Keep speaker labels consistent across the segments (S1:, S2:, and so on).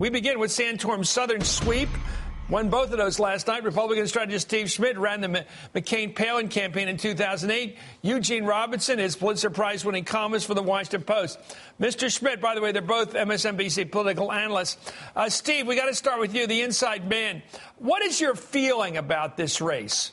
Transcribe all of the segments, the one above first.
S1: We begin with Santorum's Southern sweep. Won both of those last night. Republican strategist Steve Schmidt ran the McCain-Palin campaign in 2008. Eugene Robinson is Pulitzer Prize-winning columnist for the Washington Post. Mr. Schmidt, by the way, they're both MSNBC political analysts. Steve, we got to start with you, the inside man. What is your feeling about this race?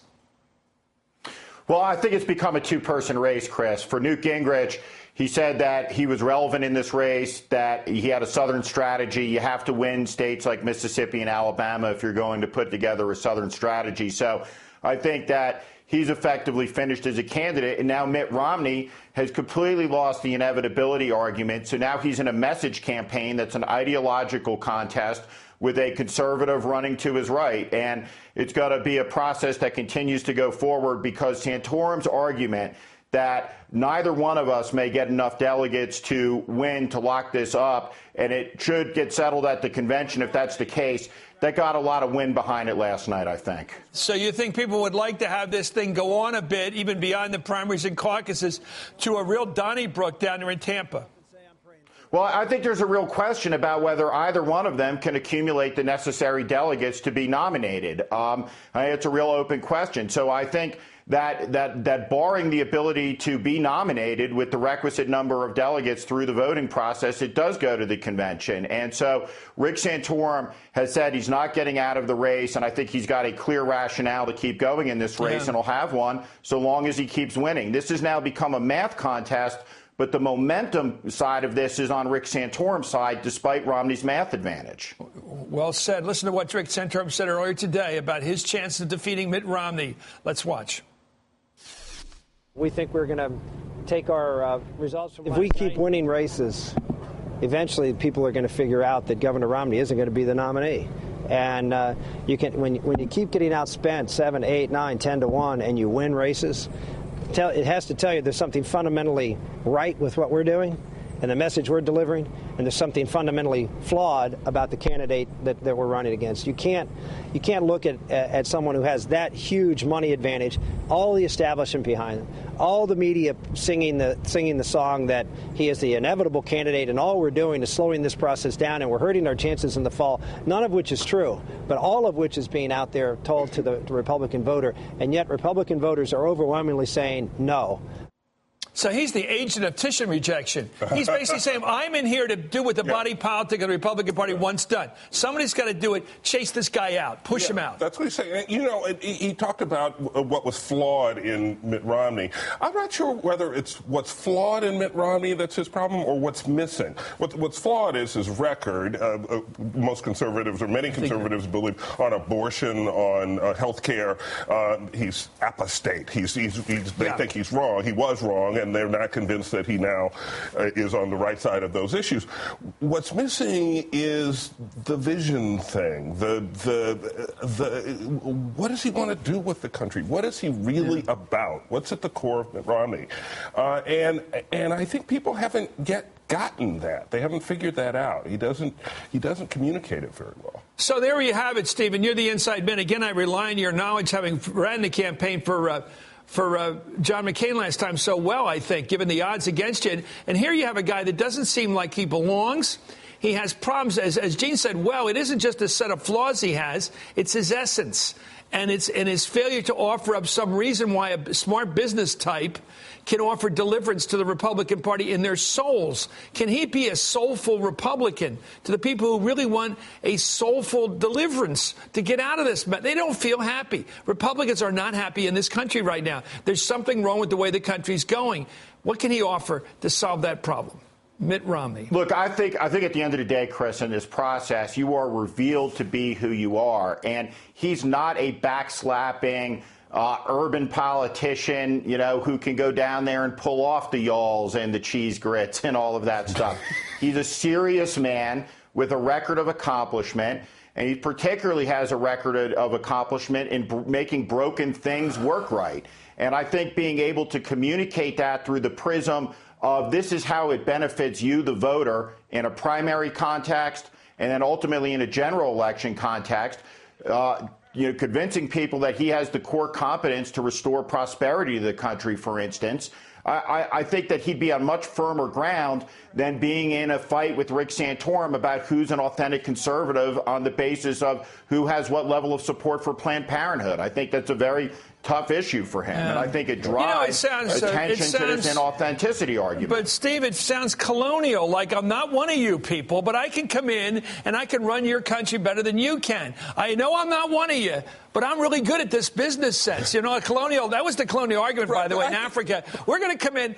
S2: Well, I think it's become a two-person race, Chris. For Newt Gingrich, he said that he was relevant in this race, that he had a Southern strategy. You have to win states like Mississippi and Alabama if you're going to put together a Southern strategy. So I think that he's effectively finished as a candidate. And now Mitt Romney has completely lost the inevitability argument. So now he's in a message campaign that's an ideological contest with a conservative running to his right. And it's going to be a process that continues to go forward because Santorum's argument that neither one of us may get enough delegates to win to lock this up, and it should get settled at the convention if that's the case. That got a lot of wind behind it last night, I think.
S1: So you think people would like to have this thing go on a bit, even beyond the primaries and caucuses, to a real Donnybrook down there in Tampa?
S2: Well, I think there's a real question about whether either one of them can accumulate the necessary delegates to be nominated. It's a real open question. So I think that barring the ability to be nominated with the requisite number of delegates through the voting process, it does go to the convention. And so Rick Santorum has said he's not getting out of the race, and I think he's got a clear rationale to keep going in this race, and he'll have one so long as he keeps winning. This has now become a math contest, but the momentum side of this is on Rick Santorum's side, despite Romney's math advantage.
S1: Well said. Listen to what Rick Santorum said earlier today about his chances of defeating Mitt Romney. Let's watch.
S3: We think we're going to take our results from. If we keep winning races, eventually people are going to figure out that Governor Romney isn't going to be the nominee. And you can, when you keep getting outspent 7, 8, 9, 10 to 1, and you win races, it has to tell you there's something fundamentally right with what we're doing and the message we're delivering, and there's something fundamentally flawed about the candidate that we're running against. You can't look at someone who has that huge money advantage, all the establishment behind him, all the media singing the song that he is the inevitable candidate, and all we're doing is slowing this process down, and we're hurting our chances in the fall, none of which is true, but all of which is being out there told to the Republican voter, and yet Republican voters are overwhelmingly saying no.
S1: So he's the agent of tissue rejection. He's basically saying, I'm in here to do what the body politic of the Republican Party wants done. Somebody's got to do it. Chase this guy out. Push him out.
S4: That's what he's saying. You know, he talked about what was flawed in Mitt Romney. I'm not sure whether it's what's flawed in Mitt Romney that's his problem or what's missing. What's flawed is his record. Most conservatives, or many conservatives, believe on abortion, on health care. He's apostate. They think he's wrong. He was wrong. And they're not convinced that he now is on the right side of those issues. What's missing is the vision thing. What does he want to do with the country? What is he really about? What's at the core of Mitt Romney? And I think people haven't yet gotten that. They haven't figured that out. He doesn't communicate it very well.
S1: So there you have it, Stephen. You're the inside man. Again, I rely on your knowledge, having ran the campaign for John McCain last time so well, I think, given the odds against you. And here you have a guy that doesn't seem like he belongs. He has problems. As Gene said, well, it isn't just a set of flaws he has. It's his essence. And it's his failure to offer up some reason why a smart business type can offer deliverance to the Republican Party in their souls. Can he be a soulful Republican to the people who really want a soulful deliverance to get out of this? But they don't feel happy. Republicans are not happy in this country right now. There's something wrong with the way the country's going. What can he offer to solve that problem? Mitt Romney.
S2: Look, I think at the end of the day, Chris, in this process, you are revealed to be who you are. And he's not a backslapping urban politician, who can go down there and pull off the yalls and the cheese grits and all of that stuff. He's a serious man with a record of accomplishment. And he particularly has a record of accomplishment in making broken things work right. And I think being able to communicate that through the prism of this is how it benefits you, the voter, in a primary context, and then ultimately in a general election context, convincing people that he has the core competence to restore prosperity to the country, for instance, I think that he'd be on much firmer ground than being in a fight with Rick Santorum about who's an authentic conservative on the basis of who has what level of support for Planned Parenthood. I think that's a very tough issue for him, and I think it drives attention to this inauthenticity argument.
S1: But, Steve, it sounds colonial, like I'm not one of you people, but I can come in and I can run your country better than you can. I know I'm not one of you, but I'm really good at this business sense. You know, that was the colonial argument, by the way, in Africa. We're going to come in,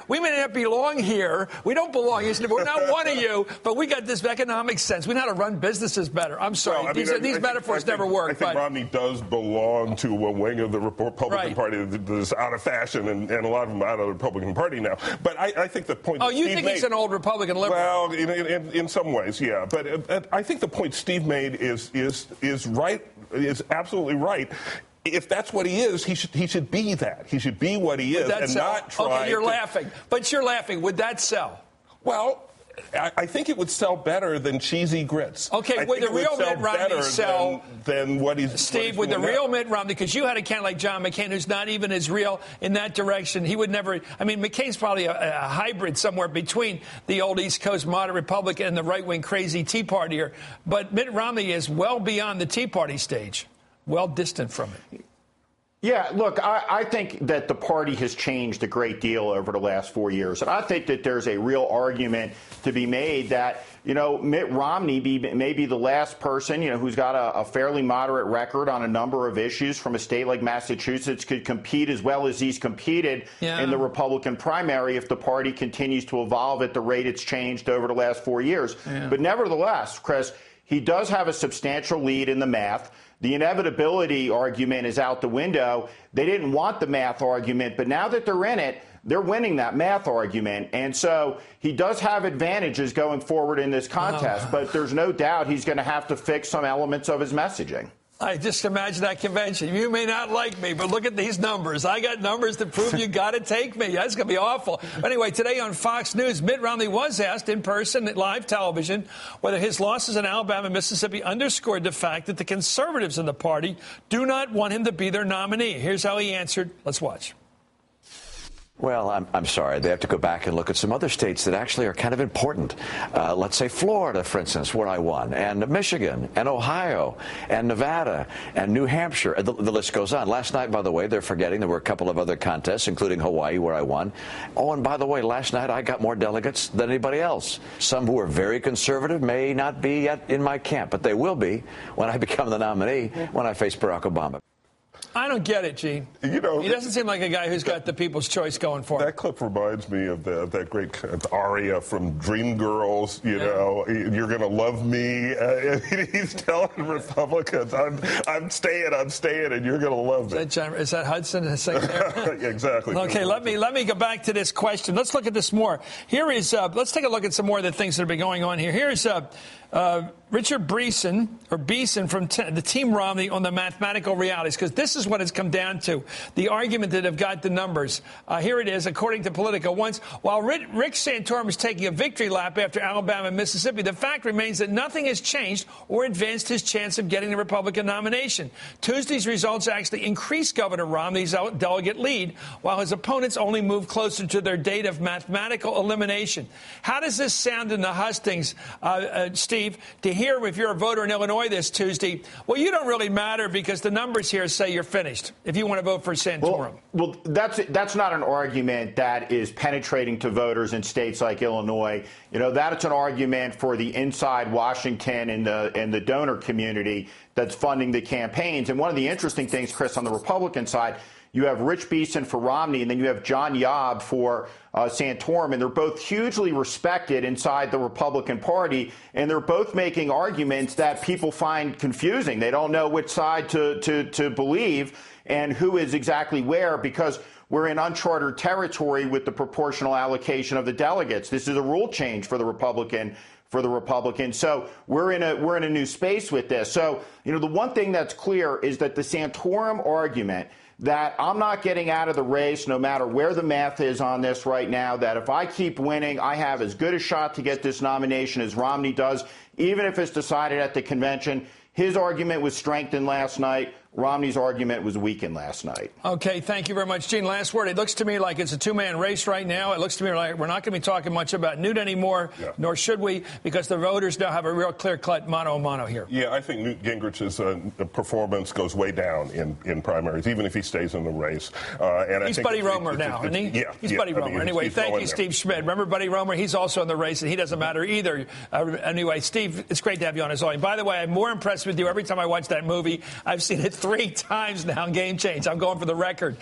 S1: we may not belong here. We don't belong. We're not one of you, but we got this economic sense. We know how to run businesses better. I'm sorry.
S4: Well,
S1: these metaphors never work.
S4: I think Romney does belong to a wing of the Republican Party that's out of fashion, and a lot of them out of the Republican Party now. But I think the point.
S1: You think he's an old Republican liberal?
S4: Well, in some ways, yeah. But I think the point Steve made is right. Is absolutely right. If that's what he is, he should be that. He should be what he is, and not try.
S1: Okay, you're laughing, but you're laughing. Would that sell?
S4: Well, I think it would sell better than cheesy grits.
S1: Okay, would the real Mitt Romney sell
S4: than what he's
S1: Steve? With the real Mitt Romney, because you had a candidate like John McCain, who's not even as real in that direction. He would never. I mean, McCain's probably a hybrid somewhere between the old East Coast moderate Republican and the right wing crazy Tea Partier. But Mitt Romney is well beyond the Tea Party stage, well distant from it.
S2: Yeah, look, I think that the party has changed a great deal over the last 4 years. And I think that there's a real argument to be made that, Mitt Romney may be the last person, who's got a fairly moderate record on a number of issues from a state like Massachusetts could compete as well as he's competed in the Republican primary if the party continues to evolve at the rate it's changed over the last 4 years. Yeah. But nevertheless, Chris, he does have a substantial lead in the math. The inevitability argument is out the window. They didn't want the math argument, but now that they're in it, they're winning that math argument. And so he does have advantages going forward in this contest, but there's no doubt he's going to have to fix some elements of his messaging.
S1: I just imagine that convention. You may not like me, but look at these numbers. I got numbers to prove you got to take me. That's going to be awful. But anyway, today on Fox News, Mitt Romney was asked in person at live television whether his losses in Alabama and Mississippi underscored the fact that the conservatives in the party do not want him to be their nominee. Here's how he answered. Let's watch.
S5: Well, I'm sorry. They have to go back and look at some other states that actually are kind of important. Let's say Florida, for instance, where I won, and Michigan, and Ohio, and Nevada, and New Hampshire. The list goes on. Last night, by the way, they're forgetting there were a couple of other contests, including Hawaii, where I won. Oh, and by the way, last night I got more delegates than anybody else. Some who are very conservative may not be yet in my camp, but they will be when I become the nominee, when I face Barack Obama.
S1: I don't get it, Gene. He doesn't seem like a guy who's got the people's choice going for him.
S4: That clip reminds me of that great aria from Dreamgirls, you're going to love me. He's telling Republicans, I'm staying, and you're going to love me.
S1: Is that Hudson singing there?
S4: Yeah, exactly.
S1: Okay, let me go back to this question. Let's look at this more. Here is, let's take a look at some more of the things that have been going on here. Here's Richard Beeson from the Team Romney on the mathematical realities, because this is what it's come down to, the argument that have got the numbers. Here it is, according to Politico. While Rick Santorum is taking a victory lap after Alabama and Mississippi, the fact remains that nothing has changed or advanced his chance of getting the Republican nomination. Tuesday's results actually increased Governor Romney's delegate lead, while his opponents only moved closer to their date of mathematical elimination. How does this sound in the hustings, Steve, to hear if you're a voter in Illinois this Tuesday? Well, you don't really matter because the numbers here say you're finished if you want to vote for Santorum.
S2: Well, that's not an argument that is penetrating to voters in states like Illinois. That's an argument for the inside Washington and the donor community that's funding the campaigns. And one of the interesting things, Chris, on the Republican side, you have Rich Beeson for Romney, and then you have John Yob for Santorum, and they're both hugely respected inside the Republican Party, and they're both making arguments that people find confusing. They don't know which side to believe and who is exactly where, because we're in uncharted territory with the proportional allocation of the delegates. This is a rule change for the Republicans. So we're in a new space with this. So, the one thing that's clear is that the Santorum argument that I'm not getting out of the race no matter where the math is on this right now, that if I keep winning, I have as good a shot to get this nomination as Romney does, even if it's decided at the convention. His argument was strengthened last night Romney's argument was weakened last night.
S1: Okay, thank you very much, Gene. Last word. It looks to me like it's a two-man race right now. It looks to me like we're not going to be talking much about Newt anymore, nor should we, because the voters now have a real clear-cut mano-a-mano here. Yeah,
S4: I think Newt Gingrich's performance goes way down in primaries, even if he stays in the race. And
S1: he's Buddy Roemer now, isn't he?
S4: Yeah.
S1: He's Buddy Roemer. Anyway, thank you, Steve Schmidt. Remember Buddy Roemer? He's also in the race, and he doesn't matter either. Anyway, Steve, it's great to have you on as always. By the way, I'm more impressed with you every time I watch that movie. I've seen it 3 times now, Game Change. I'm going for the record.